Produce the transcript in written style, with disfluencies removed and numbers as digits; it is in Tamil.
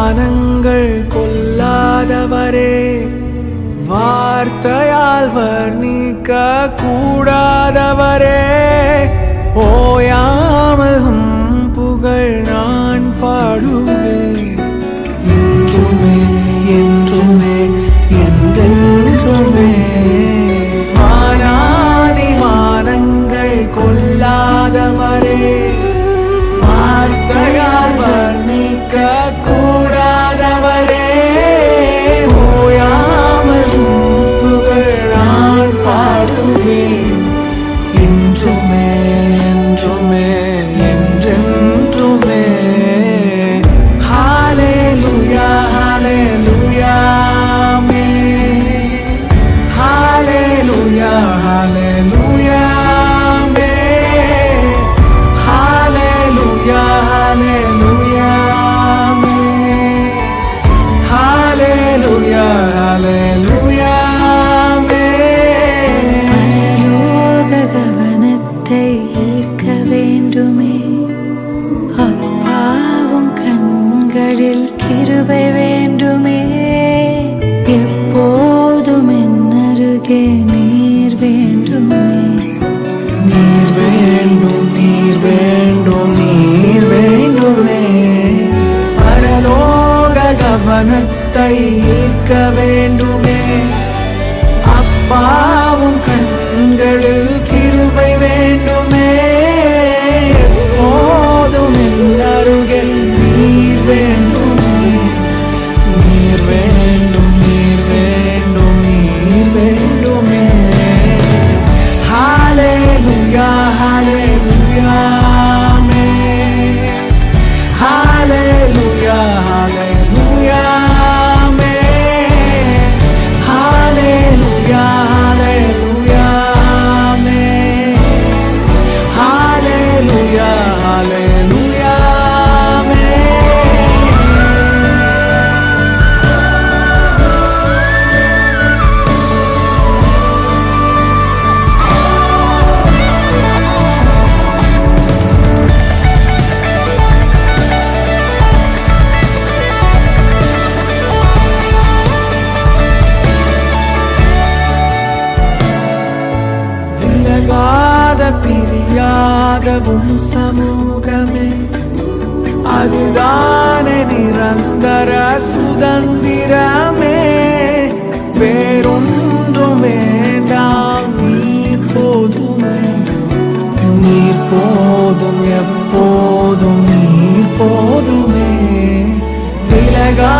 மானங்கள் கொல்லாதவரே, வார்த்தையால் வர்ணிக்க கூடாதவரே, ஓயாமல் புகழ் நான் பாடுவேன். என்றுமே என்றுமே என்றென்றுமே மானாதி மானங்கள் கொல்லாதவரே, வார்த்தையால் வர்ணிக்க கூடாதவரே, ஓயாமல் புகழ் நான் பாடுவேன். என்றுமே என்றுமே என்றென்றுமே. ஹல்லேலூயா ஹல்லேலூயா ஆமென். ஹல்லேலூயா ஹல்லேலூயா ஆமென். ஹல்லேலூயா ஹல்லேலூயா ஆமென். ஹல்லேலூயா ஹல்லேலூயா ஆமென். பரலோக கவனத்தை ஈர்க்க வேண்டுமே, அப்பாவும் கண்களில் கிருபை வேண்டுமே, எப்போதும் என் அருகே நீர் வேண்டுமே. நீர் வேண்டும் நீர் வேண்டும் நீர் வேண்டுமே, பரலோக கவனத்தை ஈர்க்க வேண்டுமே, அப்பாவும் கண்களில் கிருபை வேண்டுமே, எப்போதும் என் அருகே நீர் வேண்டுமே. நீர் வேண்டும் நீர் வேண்டும் நீர் வேண்டுமே. ஹல்லேலூயா ஹல்லேலூயா ஆமென். ஹல்லேலூயா ஹல்லேலூயா ஆமென். ஹல்லேலூயா ஹல்லேலூயா ஆமென். ஹல்லேலூயா ஹல்லேலூயா ஆமென். விலகாத பிரியாதவும் சமூகமே, அதுதானே நிரந்தர சுதந்திரமே. வேறொன்றும் வேண்டாம் நீர் போதுமே. நீர் போதும் எப்போதும் நீர் போதுமே. விலகா